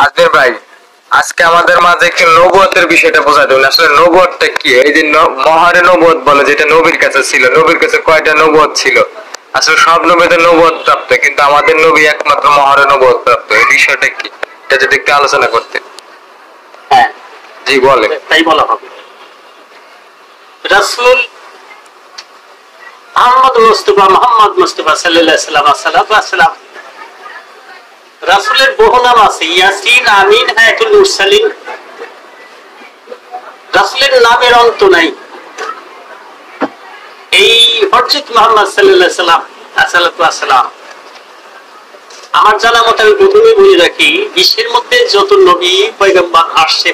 আজমের ভাই, আজকে আমাদের মাঝে একটু নবুয়তের বিষয়টা বোঝা দেবেন। আসলে নবুয়তটা কি? এই যে মহারে নবুয়ত বলে, যেটা নবীর কাছে ছিল। নবীর কাছে কয়টা নবুয়ত ছিল? আসলে সব নবীদের নবুয়ত প্রাপ্ত, কিন্তু আমাদের নবী একমাত্র মহারে নবুয়ত প্রাপ্ত। এই বিষয়টা কি, এটা যদি একটু আলোচনা করতে। হ্যাঁ, জি বলে। তাই বলা হবে। রাসূল মোহাম্মদ মুস্তাফা সাল্লাল্লাহু আলাইহি ওয়াসাল্লাম, রাসূলের বহু নাম আছে। ইয়াসিন, আমিন, হায়াতুল মুরসালিন। রাসূলের নামের অন্ত নাই। এই হযরত মুহাম্মদ সাল্লাল্লাহু আলাইহি ওয়াসাল্লাম, আমার জানা মতে, আমি প্রথমেই বলে রাখি, বিশ্বের মধ্যে যত নবী পয়গম্বর আসছে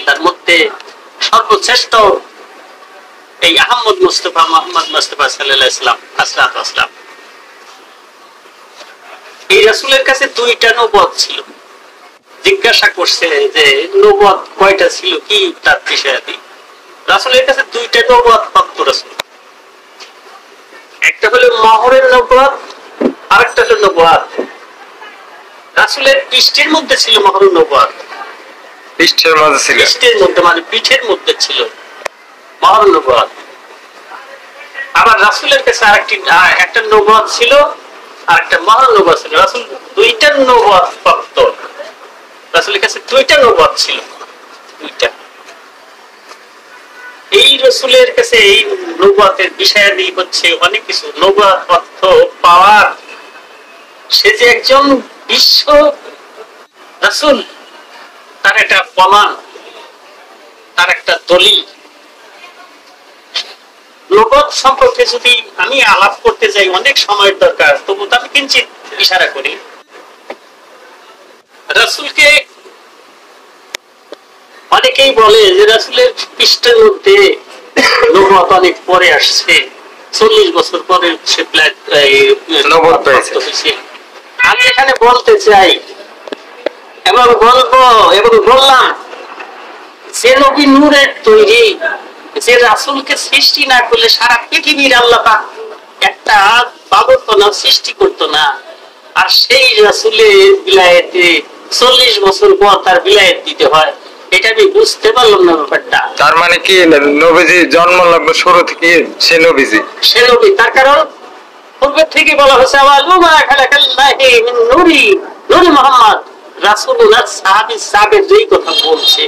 তার মধ্যে সর্বশ্রেষ্ঠ এই মোহাম্মদ মুস্তাফা সাল্লাল্লাহু আলাইহি ওয়াসাল্লাম। এই রাসূলের কাছে দুইটা নবুয়ত ছিল। জিজ্ঞাসা করছে যে নবুয়ত কয়টা ছিল, কি তার বিষয়াদি। রাসূলের কাছে দুইটা নবুয়ত প্রাপ্ত রাসূল। একটা হলো মহরের নবুয়ত, আরেকটা হলো নবুয়ত। রাসূলের পৃষ্ঠের মধ্যে ছিল মহরের নবুয়ত। পৃষ্ঠের মধ্যে ছিল, পৃষ্ঠের মধ্যে মানে পিঠের মধ্যে ছিল মহরের নবুয়ত। আবার রাসূলের কাছে একটা নবুয়ত ছিল, আরেকটা মহরের নবুয়ত ছিল। রাসূল দুইটা নবুয়ত প্রাপ্ত। রাসূলের কাছে দুইটা নবুয়ত ছিল, দুইটা। এই রাসূলের কাছে এই নবুয়তের বিষয়াদি হচ্ছে অনেক কিছু। নবুয়ত অর্থ পাওয়ার, সে যে একজন বিশ্ব রাসূল, তার একটা প্রমাণ, তার একটা দলিল। নবুয়ত সম্পর্কে যদি আমি আলাপ করতে যাই, অনেক সময়ের দরকার, তবু আমি কিঞ্চিত ইশারা করি। রাসূলকে অনেকেই বলে যে রাসূলের পৃষ্ঠের মধ্যে নবুয়ত অনেক পরে আসছে, 40 বছর পরে সে নবুয়ত হয়েছে। আমি এখানে বলতে চাই এবং বললাম, যে নবী নূরের তৈরি, যে রাসূলকে সৃষ্টি না করলে সারা পৃথিবীর আল্লাহ পাক একটা বাবরকণা সৃষ্টি করতো না। আর সেই রাসূলের বিলায়েতে 40 বছর পর তার বিলায়েত দিতে হয়, এটা আমি বুঝতে পারলাম না ব্যাপারটা। তার মানে কি নবীজি জন্ম লগ্ন শুরু থেকে সে নবীজি, সে নবী। তার কারণ পূর্বে থেকে বলা হয়েছে, আওয়ালুমা খালাকাল্লাহি মিন নূরি নূরি মুহাম্মদ। রাসূলুল্লাহ সাহাবীর যেই কথা বলছে,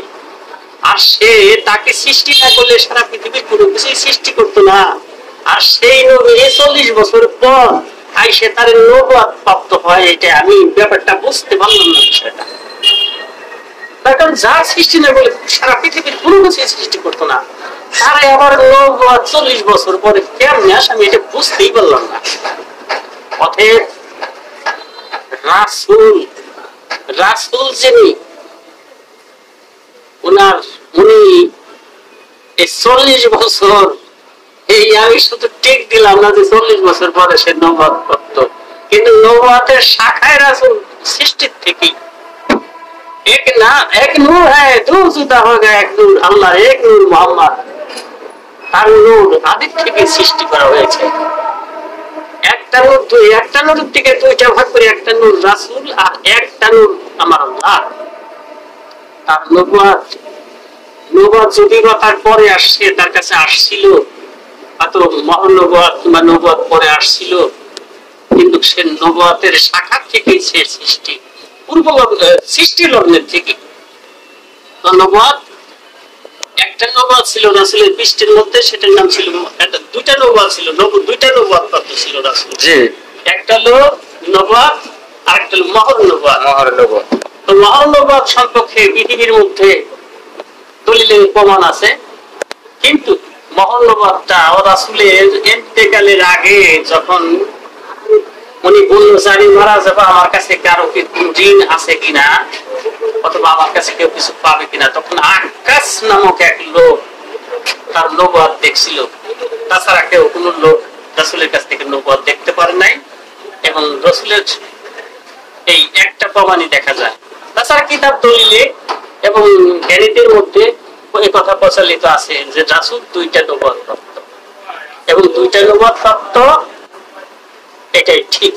আর সে তাকে সৃষ্টি না করলে সারা পৃথিবীর কোনো কিছুই সৃষ্টি করতো না। আর সেই নবী 40 বছর পর আইসে তার নবুয়ত প্রাপ্ত হয়, এটা আমি ব্যাপারটা বুঝতে পারলাম না বিষয়টা। কারণ যার সৃষ্টি না বলে সারা পৃথিবীর কোনো কিছুই সৃষ্টি করতো না, তারা আবার নবুয়ত 40 বছর পরে কেমনে আসে, আমি এটা বুঝতেই পারলাম না। অতএব রাসূল যিনি, উনি এই 40 বছর, এই আমি শুধু টিক দিলাম না যে 40 বছর পরে সে নবুয়ত প্রাপ্ত, কিন্তু নবুয়তের শাখায় রাসূল সৃষ্টির থেকে এক নূর হ্যায়, দু জুদা হয়ে গেছে, এক নূর আল্লাহ, এক নূর মুহাম্মদ। তার নূর আদি থেকে সৃষ্টি করা হয়েছে। একটা নূর থেকে দুইটা ভাগ করে, একটা নূর রাসূল আর একটা নূর আমার আল্লাহ। তার নবুয়ত যদি বা তার পরে আসছে, তার কাছে আসছিল, অত মহানবুয়ত বা নবুয়ত পরে আসছিল, কিন্তু সে নবুয়তের শাখা থেকে সে সৃষ্টি, সৃষ্টি লগ্নের থেকে। নবুয়ত একটা নবুয়ত ছিল রাসূলের পৃষ্ঠের মধ্যে, সেটার নাম ছিল, দুইটা নবুয়ত ছিল, দুইটা নবুয়ত প্রাপ্ত ছিল রাসূল। একটা হলো নবুয়ত, আরেকটা হলো মহর নবুয়ত। তো মহর নবুয়ত সম্পর্কে পৃথিবীর মধ্যে দলিলের প্রমাণ আছে, কিন্তু মহর নবুয়তটা রাসূলের ইন্তেকালের আগে, যখন উনি বললো যে আমি মারা যাবো, আমার কাছে কারো কি ঋণ আছে কিনা, অথবা আমার কাছে কেউ কিছু পাবে কিনা, তখন আকাশ নামক এক লোক তার নবুয়ত দেখছিল। তাছাড়া কেউ কোন লোক রাসূলের কাছ থেকে নবুয়ত দেখতে পারে নাই, এবং রাসূলের এই একটা প্রমাণই দেখা যায়। তাছাড়া কিতাব দলিলে এবং জ্ঞানীদের মধ্যে এই কথা প্রচলিত আছে যে রাসূল দুইটা নবুয়ত প্রাপ্ত, এবং দুইটা নবুয়ত প্রাপ্ত, এটাই ঠিক।